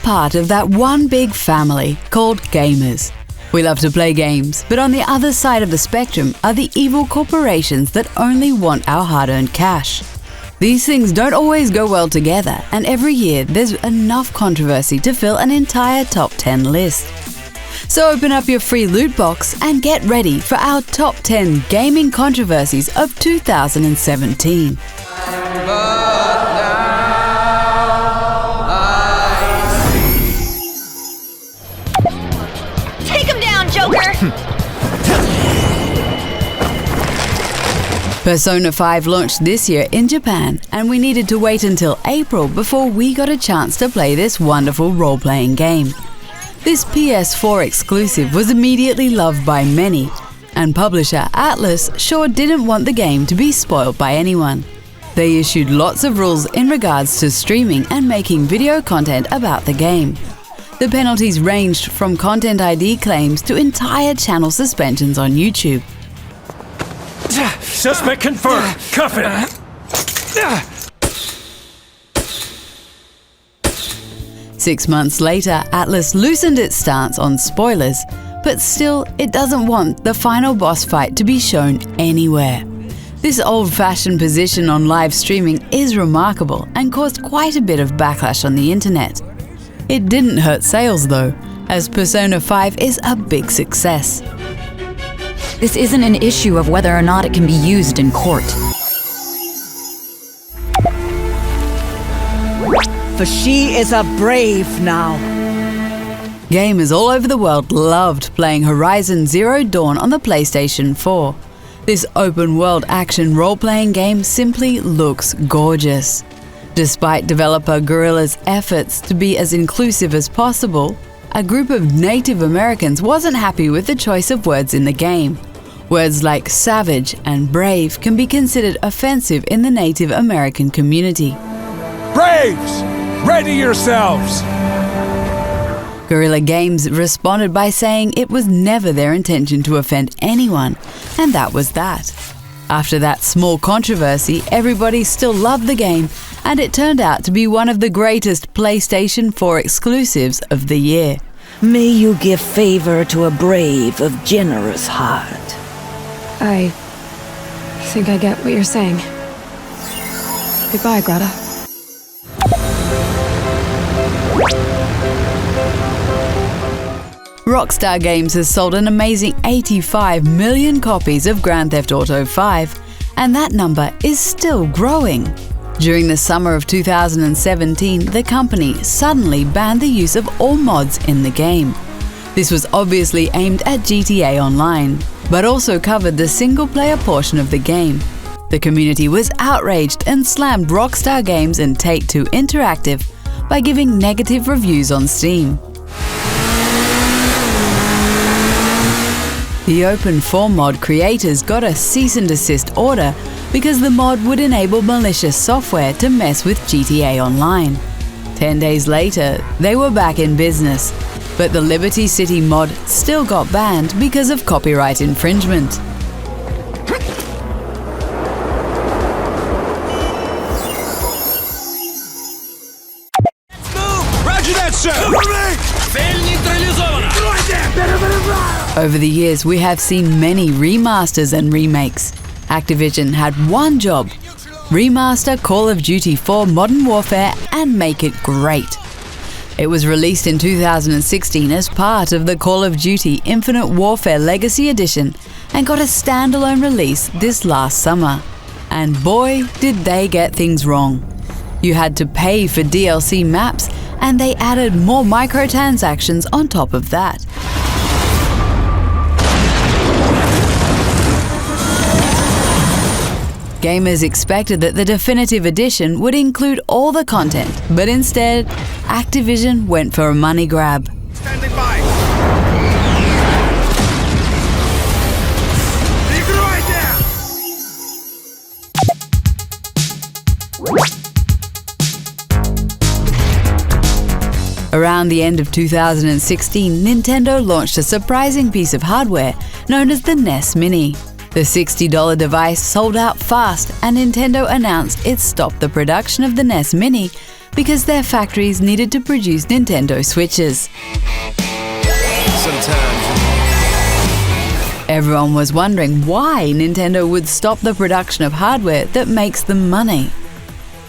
part of that one big family called gamers. We love to play games, but on the other side of the spectrum are the evil corporations that only want our hard-earned cash. These things don't always go well together, and every year there's enough controversy to fill an entire top 10 list. So open up your free loot box and get ready for our top 10 gaming controversies of 2017. Take him down, Joker! Persona 5 launched this year in Japan, and we needed to wait until April before we got a chance to play this wonderful role-playing game. This PS4 exclusive was immediately loved by many, and publisher Atlus sure didn't want the game to be spoiled by anyone. They issued lots of rules in regards to streaming and making video content about the game. The penalties ranged from Content ID claims to entire channel suspensions on YouTube. Suspect confirmed. Cuff it. 6 months later, Atlus loosened its stance on spoilers, but still, it doesn't want the final boss fight to be shown anywhere. This old-fashioned position on live streaming is remarkable and caused quite a bit of backlash on the internet. It didn't hurt sales though, as Persona 5 is a big success. This isn't an issue of whether or not it can be used in court. For she is a brave now. Gamers all over the world loved playing Horizon Zero Dawn on the PlayStation 4. This open-world action role-playing game simply looks gorgeous. Despite developer Guerrilla's efforts to be as inclusive as possible, a group of Native Americans wasn't happy with the choice of words in the game. Words like savage and brave can be considered offensive in the Native American community. Braves! Ready yourselves! Guerrilla Games responded by saying it was never their intention to offend anyone, and that was that. After that small controversy, everybody still loved the game, and it turned out to be one of the greatest PlayStation 4 exclusives of the year. May you give favor to a brave of generous heart. I think I get what you're saying. Goodbye, Greta. Rockstar Games has sold an amazing 85 million copies of Grand Theft Auto 5, and that number is still growing. During the summer of 2017, the company suddenly banned the use of all mods in the game. This was obviously aimed at GTA Online, but also covered the single-player portion of the game. The community was outraged and slammed Rockstar Games and Take-Two Interactive by giving negative reviews on Steam. The Open4 mod creators got a cease and desist order because the mod would enable malicious software to mess with GTA Online. 10 days later, they were back in business, but the Liberty City mod still got banned because of copyright infringement. Roger that, sir! Over the years, we have seen many remasters and remakes. Activision had one job: remaster Call of Duty 4 Modern Warfare and make it great. It was released in 2016 as part of the Call of Duty Infinite Warfare Legacy Edition and got a standalone release this last summer. And boy, did they get things wrong. You had to pay for DLC maps, and they added more microtransactions on top of that. Gamers expected that the definitive edition would include all the content, but instead, Activision went for a money grab. Standing by! Around the end of 2016, Nintendo launched a surprising piece of hardware known as the NES Mini. The $60 device sold out fast, and Nintendo announced it stopped the production of the NES Mini, because their factories needed to produce Nintendo Switches. Everyone was wondering why Nintendo would stop the production of hardware that makes them money.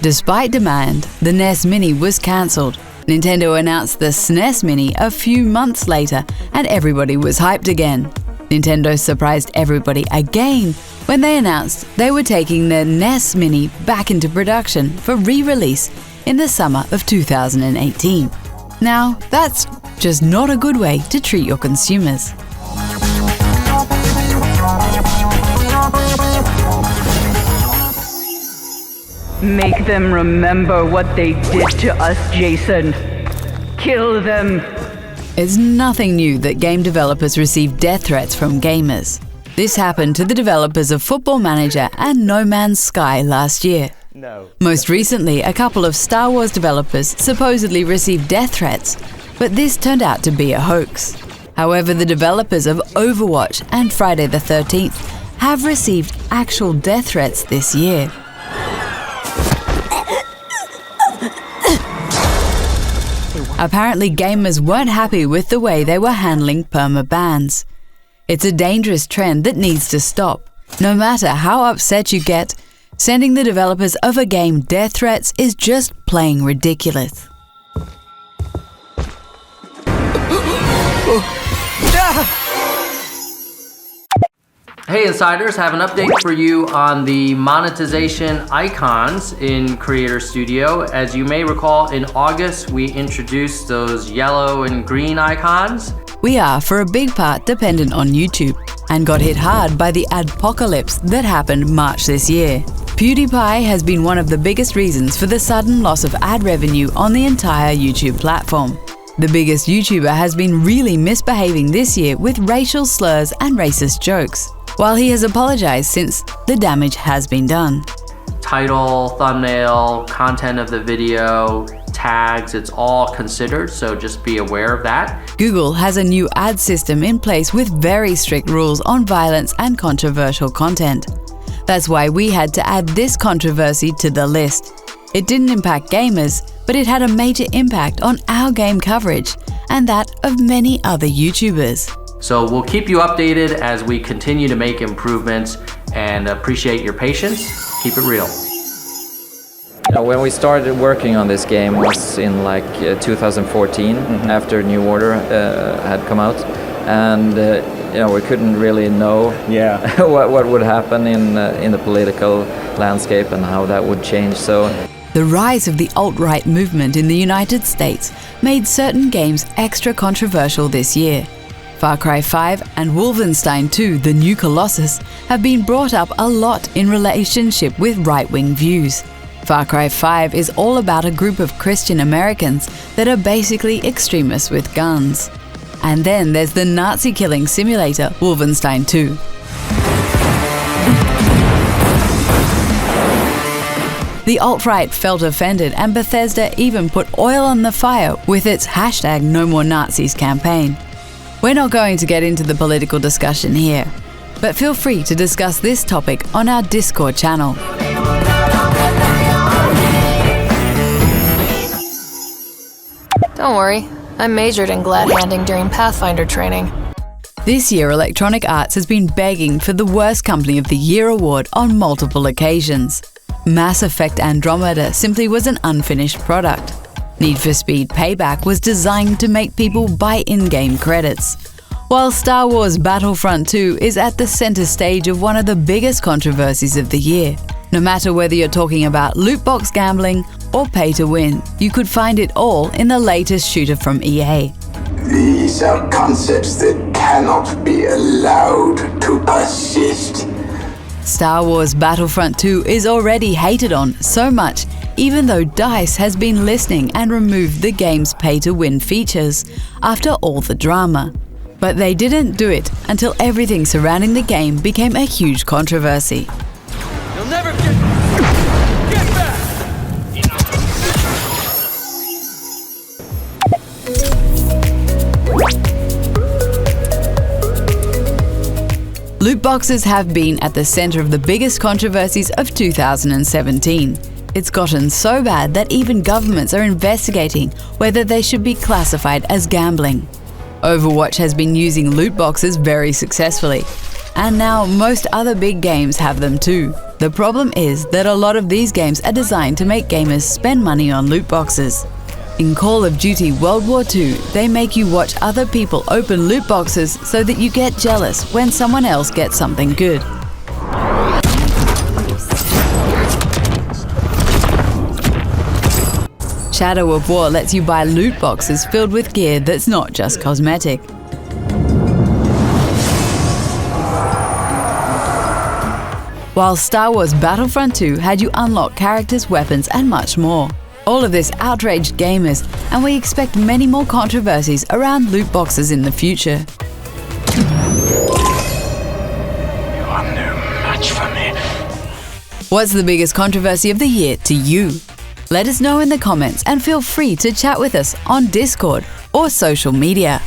Despite demand, the NES Mini was cancelled. Nintendo announced the SNES Mini a few months later, and everybody was hyped again. Nintendo surprised everybody again when they announced they were taking the NES Mini back into production for re-release in the summer of 2018. Now, that's just not a good way to treat your consumers. Make them remember what they did to us, Jason. Kill them. It's nothing new that game developers receive death threats from gamers. This happened to the developers of Football Manager and No Man's Sky last year. Most recently, a couple of Star Wars developers supposedly received death threats, but this turned out to be a hoax. However, the developers of Overwatch and Friday the 13th have received actual death threats this year. Apparently, gamers weren't happy with the way they were handling perma-bans. It's a dangerous trend that needs to stop. No matter how upset you get, sending the developers of a game death threats is just plain ridiculous. Hey Insiders, have an update for you on the monetization icons in Creator Studio. As you may recall, in August we introduced those yellow and green icons. We are, for a big part, dependent on YouTube and got hit hard by the adpocalypse that happened March this year. PewDiePie has been one of the biggest reasons for the sudden loss of ad revenue on the entire YouTube platform. The biggest YouTuber has been really misbehaving this year with racial slurs and racist jokes, while he has apologized since the damage has been done. Title, thumbnail, content of the video, tags, it's all considered, so just be aware of that. Google has a new ad system in place with very strict rules on violence and controversial content. That's why we had to add this controversy to the list. It didn't impact gamers, but it had a major impact on our game coverage and that of many other YouTubers. So we'll keep you updated as we continue to make improvements, and appreciate your patience. Keep it real. When we started working on this game was in 2014, after New Order had come out, and we couldn't really know what would happen in the political landscape and how that would change. So the rise of the alt-right movement in the United States made certain games extra controversial this year. Far Cry 5 and Wolfenstein 2: The New Colossus have been brought up a lot in relationship with right-wing views. Far Cry 5 is all about a group of Christian Americans that are basically extremists with guns. And then there's the Nazi killing simulator Wolfenstein 2. The alt-right felt offended, and Bethesda even put oil on the fire with its #NoMoreNazis campaign. We're not going to get into the political discussion here, but feel free to discuss this topic on our Discord channel. Don't worry, I majored in glad-handing during Pathfinder training. This year, Electronic Arts has been begging for the Worst Company of the Year award on multiple occasions. Mass Effect Andromeda simply was an unfinished product. Need for Speed Payback was designed to make people buy in-game credits, while Star Wars Battlefront 2 is at the center stage of one of the biggest controversies of the year. No matter whether you're talking about loot box gambling or pay to win, you could find it all in the latest shooter from EA. These are concepts that cannot be allowed to persist. Star Wars Battlefront 2 is already hated on so much, even though DICE has been listening and removed the game's pay-to-win features after all the drama. But they didn't do it until everything surrounding the game became a huge controversy. You'll never get back! Loot boxes have been at the center of the biggest controversies of 2017. It's gotten so bad that even governments are investigating whether they should be classified as gambling. Overwatch has been using loot boxes very successfully, and now most other big games have them too. The problem is that a lot of these games are designed to make gamers spend money on loot boxes. In Call of Duty World War II, they make you watch other people open loot boxes so that you get jealous when someone else gets something good. Shadow of War lets you buy loot boxes filled with gear that's not just cosmetic. While Star Wars Battlefront 2 had you unlock characters, weapons, and much more. All of this outraged gamers, and we expect many more controversies around loot boxes in the future. You are no match for me. What's the biggest controversy of the year to you? Let us know in the comments and feel free to chat with us on Discord or social media.